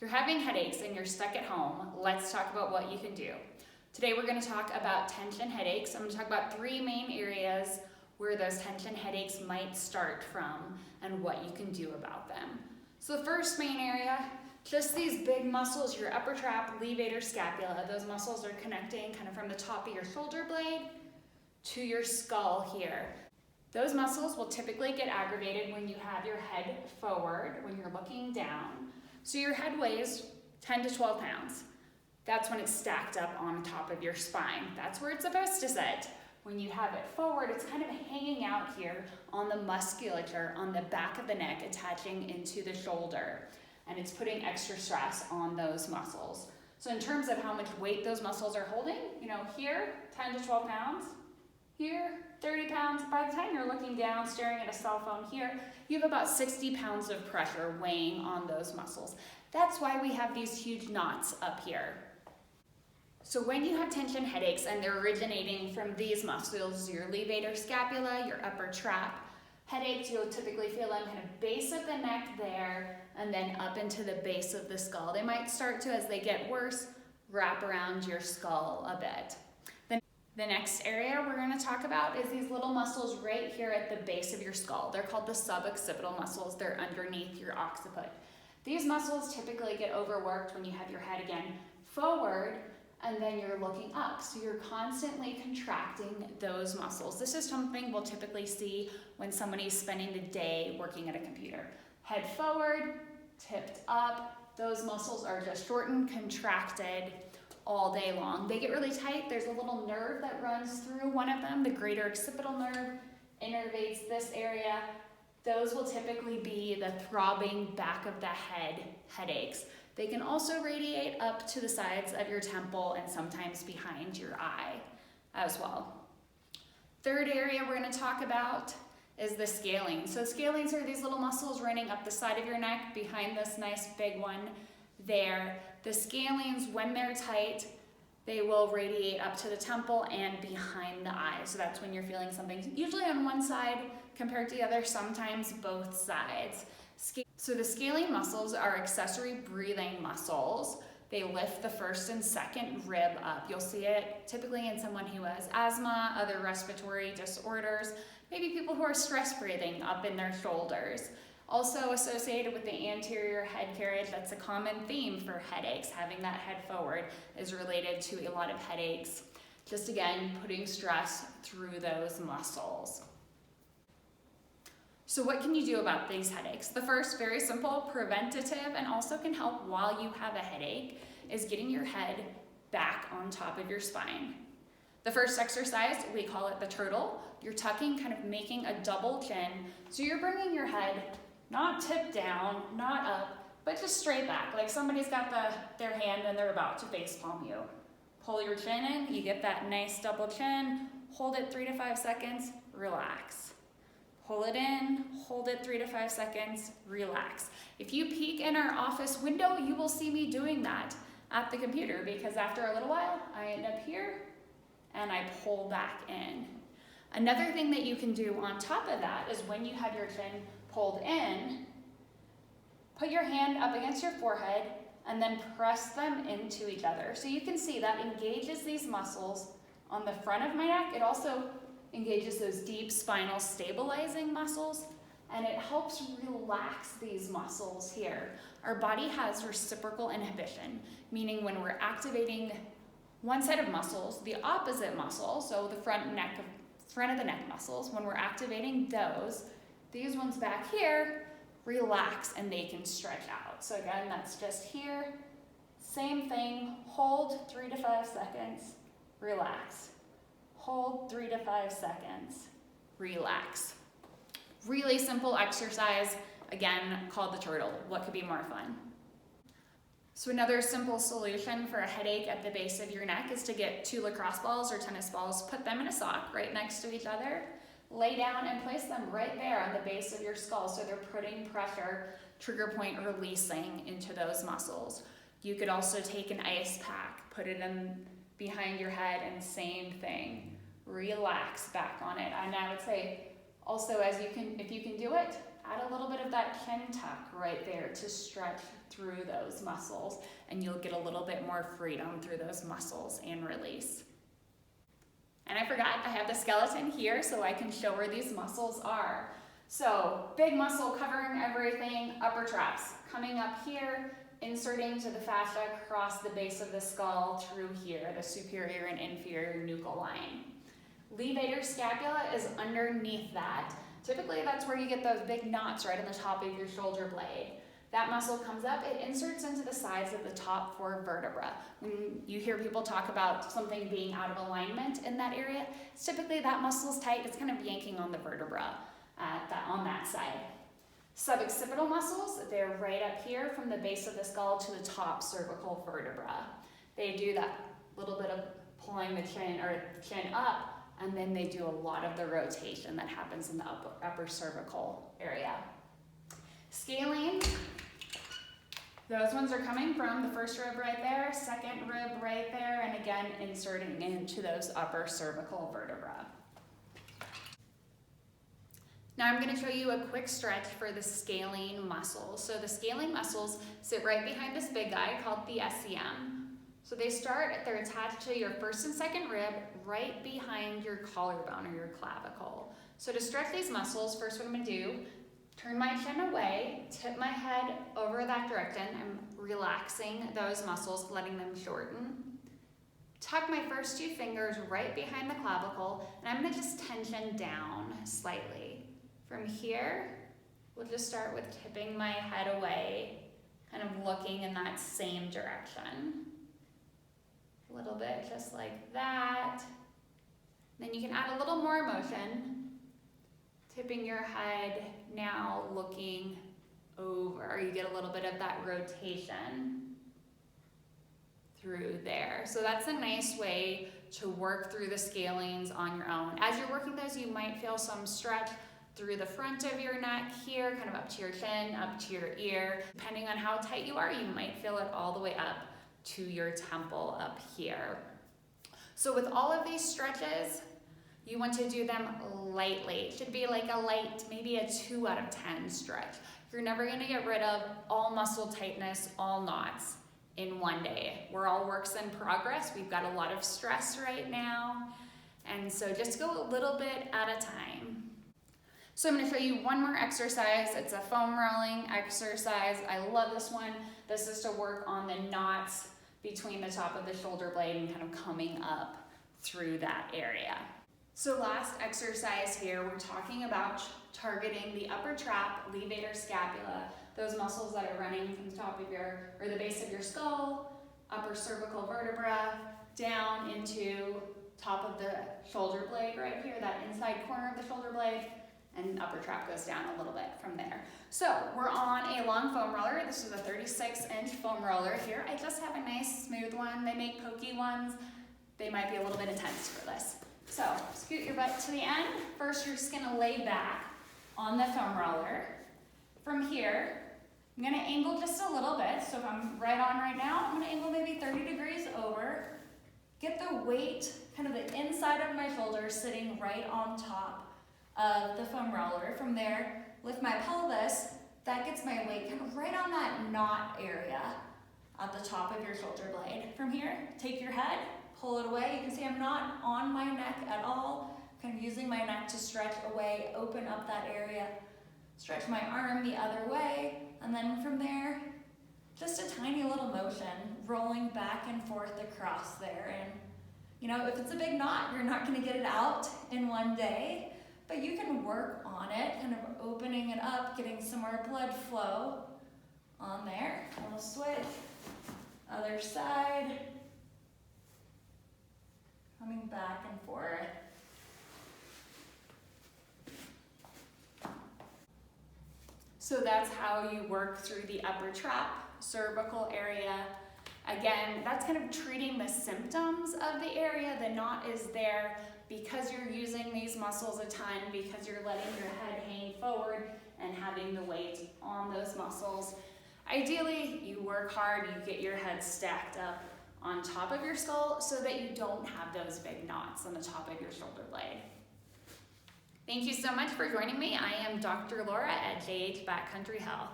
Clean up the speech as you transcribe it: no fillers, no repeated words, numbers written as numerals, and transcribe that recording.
If you're having headaches and you're stuck at home, let's talk about what you can do. Today we're going to talk about tension headaches. I'm going to talk about three main areas where those tension headaches might start from and what you can do about them. So the first main area, just these big muscles, your upper trap, levator, scapula. Those muscles are connecting kind of from the top of your shoulder blade to your skull here. Those muscles will typically get aggravated when you have your head forward, when you're looking down. So your head weighs 10 to 12 pounds. That's when it's stacked up on top of your spine. That's where it's supposed to sit. When you have it forward, it's kind of hanging out here on the musculature on the back of the neck, attaching into the shoulder. And it's putting extra stress on those muscles. So in terms of how much weight those muscles are holding, here, 10 to 12 pounds. Here, 30 pounds. By the time you're looking down, staring at a cell phone here, you have about 60 pounds of pressure weighing on those muscles. That's why we have these huge knots up here. So when you have tension headaches and they're originating from these muscles, your levator scapula, your upper trap headaches, you'll typically feel them kind of base of the neck there and then up into the base of the skull. They might start to, as they get worse, wrap around your skull a bit. The next area we're going to talk about is these little muscles right here at the base of your skull. They're called the suboccipital muscles. They're underneath your occiput. These muscles typically get overworked when you have your head again forward and then you're looking up. So you're constantly contracting those muscles. This is something we'll typically see when somebody's spending the day working at a computer. Head forward, tipped up. Those muscles are just shortened, contracted all day long. They get really tight. There's a little nerve that runs through one of them. The greater occipital nerve innervates this area. Those will typically be the throbbing back of the head headaches. They can also radiate up to the sides of your temple and sometimes behind your eye as well. Third area we're going to talk about is the scalene. So scalenes are these little muscles running up the side of your neck behind this nice big one there. The scalenes, when they're tight, they will radiate up to the temple and behind the eye. So that's when you're feeling something, usually on one side compared to the other, sometimes both sides. So the scalene muscles are accessory breathing muscles. They lift the first and second rib up. You'll see it typically in someone who has asthma, other respiratory disorders, maybe people who are stress breathing up in their shoulders. Also associated with the anterior head carriage, that's a common theme for headaches. Having that head forward is related to a lot of headaches. Just again, putting stress through those muscles. So what can you do about these headaches? The first, very simple, preventative, and also can help while you have a headache, is getting your head back on top of your spine. The first exercise, we call it the turtle. You're tucking, kind of making a double chin. So you're bringing your head not tipped down, not up, but just straight back, like somebody's got their hand and they're about to face palm you. Pull your chin in, you get that nice double chin, hold it 3 to 5 seconds, relax. Pull it in, hold it 3 to 5 seconds, relax. If you peek in our office window, you will see me doing that at the computer because after a little while, I end up here and I pull back in. Another thing that you can do on top of that is when you have your chin pulled in, put your hand up against your forehead and then press them into each other. So you can see that engages these muscles on the front of my neck. It also engages those deep spinal stabilizing muscles and it helps relax these muscles here. Our body has reciprocal inhibition, meaning when we're activating one set of muscles, the opposite muscle, so the front of the neck muscles, when we're activating those, these ones back here relax and they can stretch out. So again, that's just here. Same thing, hold 3 to 5 seconds, relax. Hold 3 to 5 seconds, relax. Really simple exercise, again, called the turtle. What could be more fun? So another simple solution for a headache at the base of your neck is to get 2 lacrosse balls or tennis balls, put them in a sock right next to each other, lay down and place them right there on the base of your skull so they're putting pressure, trigger point releasing into those muscles. You could also take an ice pack, put it in behind your head and same thing. Relax back on it. And I would say also if you can do it, add a little bit of that chin tuck right there to stretch through those muscles, and you'll get a little bit more freedom through those muscles and release. And I forgot, I have the skeleton here so I can show where these muscles are. So big muscle covering everything, upper traps, coming up here, inserting to the fascia across the base of the skull through here, the superior and inferior nuchal line. Levator scapula is underneath that. Typically that's where you get those big knots right on the top of your shoulder blade. That muscle comes up, it inserts into the sides of the top 4 vertebrae. When you hear people talk about something being out of alignment in that area, it's typically that muscle's tight, it's kind of yanking on the vertebra on that side. Suboccipital muscles, they're right up here from the base of the skull to the top cervical vertebra. They do that little bit of pulling the chin up, and then they do a lot of the rotation that happens in the upper cervical area. Scalene, those ones are coming from the first rib right there, second rib right there, and again inserting into those upper cervical vertebrae. Now I'm going to show you a quick stretch for the scalene muscles. So the scalene muscles sit right behind this big guy called the SCM. So they're attached to your first and second rib right behind your collarbone or your clavicle. So to stretch these muscles, first what I'm going to do, turn my chin away, tip my head over that direction. I'm relaxing those muscles, letting them shorten. Tuck my first 2 fingers right behind the clavicle, and I'm going to just tension down slightly. From here, we'll just start with tipping my head away, kind of looking in that same direction. A little bit just like that. Then you can add a little more motion. Tipping your head, now looking over. You get a little bit of that rotation through there. So that's a nice way to work through the scalenes on your own. As you're working those, you might feel some stretch through the front of your neck here, kind of up to your chin, up to your ear. Depending on how tight you are, you might feel it all the way up to your temple up here. So with all of these stretches, you want to do them lightly. It should be like a light, maybe a 2 out of 10 stretch. You're never gonna get rid of all muscle tightness, all knots in one day. We're all works in progress. We've got a lot of stress right now. And so just go a little bit at a time. So I'm going to show you one more exercise. It's a foam rolling exercise. I love this one. This is to work on the knots between the top of the shoulder blade and kind of coming up through that area. So last exercise here, we're talking about targeting the upper trap, levator scapula, those muscles that are running from the top of or the base of your skull, upper cervical vertebra, down into top of the shoulder blade right here, that inside corner of the shoulder blade, and upper trap goes down a little bit from there. So we're on a long foam roller. This is a 36-inch foam roller here. I just have a nice smooth one. They make pokey ones. They might be a little bit intense for this. So scoot your butt to the end. First, you're just gonna lay back on the foam roller. From here, I'm gonna angle just a little bit. So if I'm right on right now, I'm gonna angle maybe 30 degrees over. Get the weight, kind of the inside of my shoulder sitting right on top of the foam roller. From there, lift my pelvis. That gets my weight kind of right on that knot area at the top of your shoulder blade. From here, take your head, pull it away. You can see I'm not on my neck at all. Kind of using my neck to stretch away, open up that area. Stretch my arm the other way, and then from there, just a tiny little motion, rolling back and forth across there. And you know, if it's a big knot, you're not gonna get it out in one day. But you can work on it, kind of opening it up, getting some more blood flow on there. We'll switch, other side, coming back and forth. So that's how you work through the upper trap, cervical area. Again, that's kind of treating the symptoms of the area. The knot is there because you're using these muscles a ton, because you're letting your head hang forward and having the weight on those muscles. Ideally, you work hard, you get your head stacked up on top of your skull so that you don't have those big knots on the top of your shoulder blade. Thank you so much for joining me. I am Dr. Laura at JH Backcountry Health.